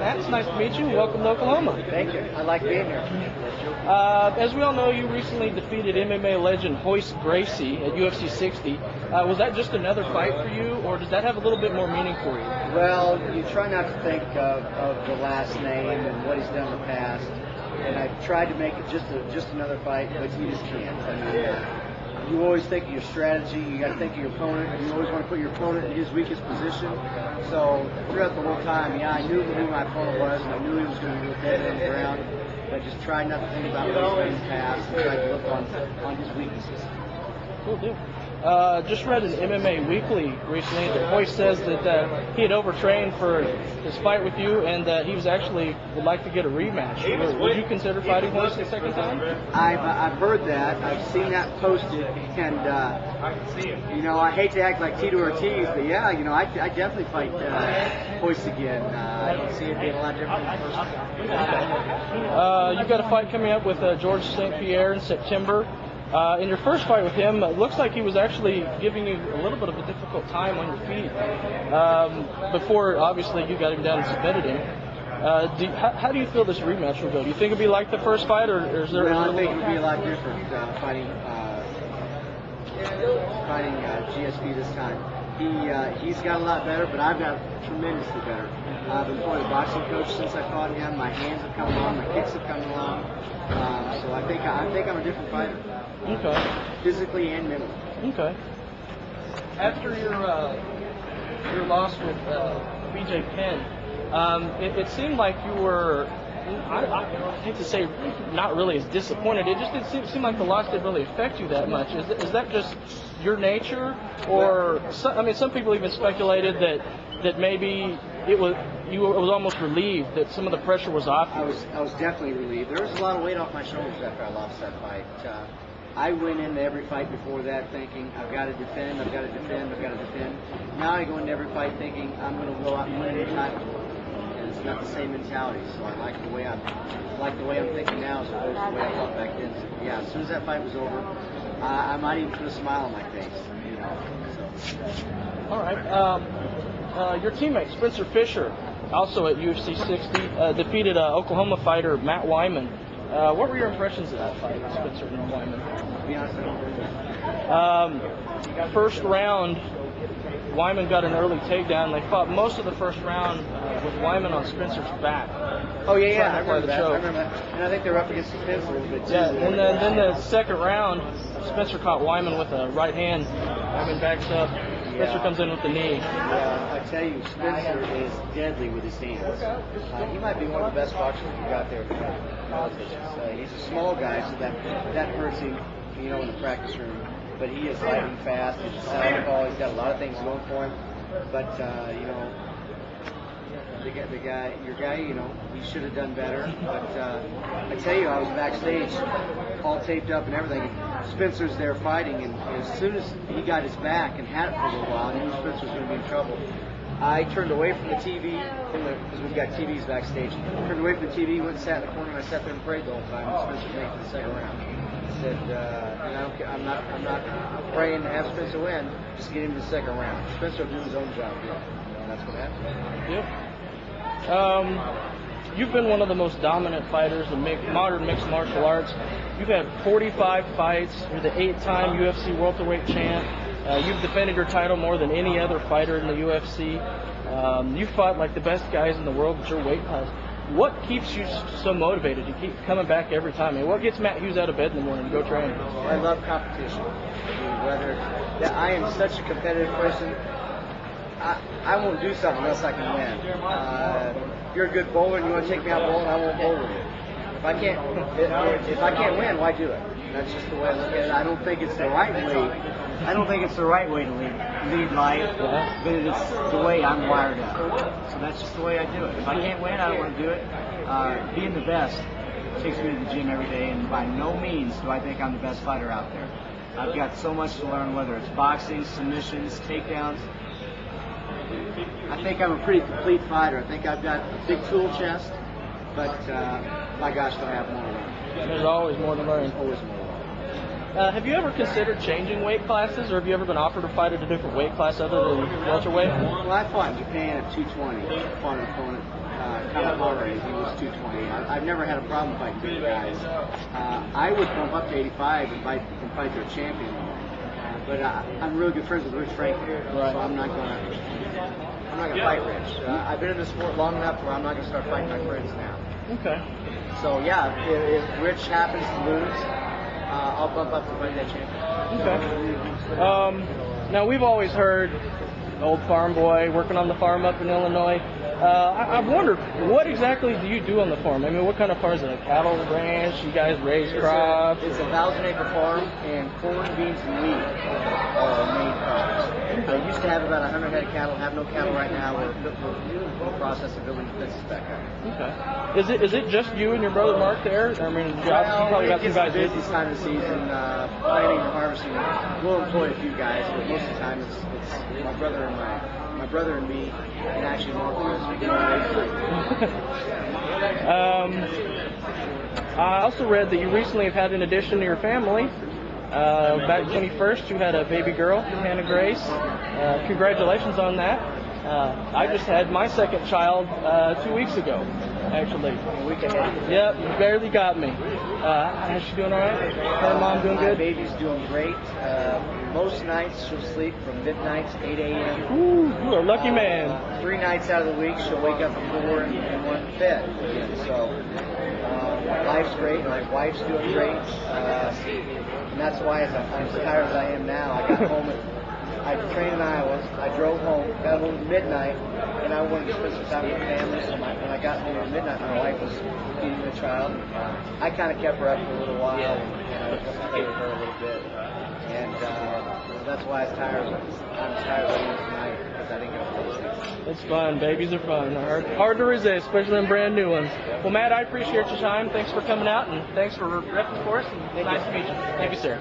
Matt, it's nice to meet you. Welcome to Oklahoma. Thank you. I like being here. As we all know, you recently defeated MMA legend Hughes at UFC 60. Was that just another fight for you, or does that have a little bit more meaning for you? Well, you try not to think of the last name and what he's done in the past. And I've tried to make it just another fight, but you just can't. I mean, you always think of your strategy. You got to think of your opponent, and you always want to put your opponent in his weakest position. So throughout the whole time, yeah, I knew who my opponent was, and I knew he was going to be dead on the ground. But I just tried not to think about what he's done in the past, and tried to look on his weaknesses. Cool deal. Just read an MMA Weekly recently that Hoyce says that he had overtrained for his fight with you, and that he was actually would like to get a rematch. Would you consider fighting Hoyce the second time? I've heard that. I've seen that posted, and you know, I hate to act like Tito Ortiz, but yeah, you know, I definitely fight Hoyce again. I can see it being a lot different than the first time. You've got a fight coming up with George St. Pierre in September. In your first fight with him, it looks like he was actually giving you a little bit of a difficult time on your feet before, obviously, you got him down and submitted him. How do you feel this rematch will go? Do you think it'll be like the first fight, or is there? Well, I think it'll be a lot different fighting GSP this time. He's got a lot better, but I've got tremendously better. I've been playing a boxing coach since I fought him. My hands have come along, my kicks have come along. So I think I'm a different fighter. Okay. Physically and mentally. Okay. After your loss with BJ Penn, it seemed like you were, I hate to say, not really as disappointed. It just didn't seem like the loss didn't really affect you that much. Is that just your nature, or some people even speculated that maybe you was almost relieved that some of the pressure was off you? I was definitely relieved. There was a lot of weight off my shoulders after I lost that fight. I went into every fight before that thinking, I've got to defend, I've got to defend, I've got to defend. Now I go into every fight thinking, I'm going to go out and win the title. And it's not the same mentality, so I like the way I'm thinking now as opposed to the way I thought back then. So, yeah, as soon as that fight was over, I might even put a smile on my face, you know. So. All right. Your teammate, Spencer Fisher, also at UFC 60, defeated Oklahoma fighter Matt Wyman. What were your impressions of that fight, Spencer and Wyman? To be honest, I don't remember. First round, Wyman got an early takedown. They fought most of the first round with Wyman on Spencer's back. Oh, yeah, I remember that. And I think they were up against the fence a little bit, too. Yeah, and then the second round, Spencer caught Wyman with a right hand. Wyman backs up. Spencer comes in with the knee. Yeah, I tell you, Spencer is deadly with his hands. He might be one of the best boxers we got there. He's a small guy, so that hurts him, you know, in the practice room. But he is fighting fast. He's a southpaw. He's got a lot of things going for him. But you know, your guy, you know, he should have done better. But I tell you, I was backstage, all taped up and everything. Spencer's there fighting, and as soon as he got his back and had it for a little while, I knew Spencer was going to be in trouble. I turned away from the TV, because we've got TVs backstage. Turned away from the TV, went and sat in the corner, and I sat there and prayed the whole time. And Spencer made it to the second round. I said, and I don't care, I'm not praying to have Spencer win. Just get him to the second round. Spencer will do his own job, and that's what happened. Yep. You've been one of the most dominant fighters in modern mixed martial arts. You've had 45 fights. You're the 8-time UFC welterweight champ. You've defended your title more than any other fighter in the UFC. You fought like the best guys in the world at your weight class. What keeps you so motivated to keep coming back every time? And what gets Matt Hughes out of bed in the morning to go train? I love competition. I am such a competitive person. I won't do something unless I can win. If you're a good bowler and you want to take me out bowling, I won't bowl with you. If I can't win, why do it? That's just the way I look at it. I don't think it's the right way. I don't think it's the right way to lead life, but it's the way I'm wired up. So that's just the way I do it. If I can't win, I don't want to do it. Being the best takes me to the gym every day, and by no means do I think I'm the best fighter out there. I've got so much to learn, whether it's boxing, submissions, takedowns. I think I'm a pretty complete fighter. I think I've got a big tool chest, but my gosh, do I have more to learn. There's always more to learn. Always more to learn. Have you ever considered changing weight classes, or have you ever been offered to fight at a different weight class other than welterweight? Well, I fought in Japan at 220. I fought an opponent Kawahara. He was 220. I've never had a problem fighting big guys. I would bump up to 85 and fight their champion. But I'm really good friends with Rich Franklin, so I'm not gonna fight Rich. I've been in the sport long enough where I'm not gonna start fighting my friends now. Okay. So yeah, if Rich happens to lose, I'll bump up to fight that champion. Okay. Now we've always heard old farm boy working on the farm up in Illinois. I've wondered, what exactly do you do on the farm? I mean, what kind of farm is it? A cattle ranch? You guys raise crops? It's a 1,000-acre farm, and corn, beans, and wheat are our main crops. I used to have about 100 head of cattle. Have no cattle right now. We're in the process of building the business back up. Okay. Is it just you and your brother Mark there? I mean, you probably got some guys. It's the busy time of the season, planting and harvesting. We'll employ a few guys, but most of the time it's my brother and me, and actually Mark was. I also read that you recently have had an addition to your family. Back 21st, you had a baby girl, Hannah Grace. Congratulations on that. I just had my second child 2 weeks ago, actually. A week ahead. Yep, you barely got me. How's she doing all right? Her mom doing good? My baby's doing great. Most nights she'll sleep from midnight to 8 a.m. Ooh, you're a lucky man. 3 nights out of the week she'll wake up at 4 and want fed again. So life's great. My wife's doing great. And that's why I'm as tired as I am now. I got home I trained in Iowa. I drove home, got home at midnight, and I wanted to spend some time with my family. So when I got home at midnight, my wife was feeding the child. I kind of kept her up for a little while, and I was going to play with her a little bit. And that's why I was tired. I'm tired of it tonight because I didn't get to sleep. It's fun. Babies are fun. Hard to resist, especially them brand new ones. Well, Matt, I appreciate your time. Thanks for coming out, and thanks for repping for us. And nice to meet you. Thank you, sir.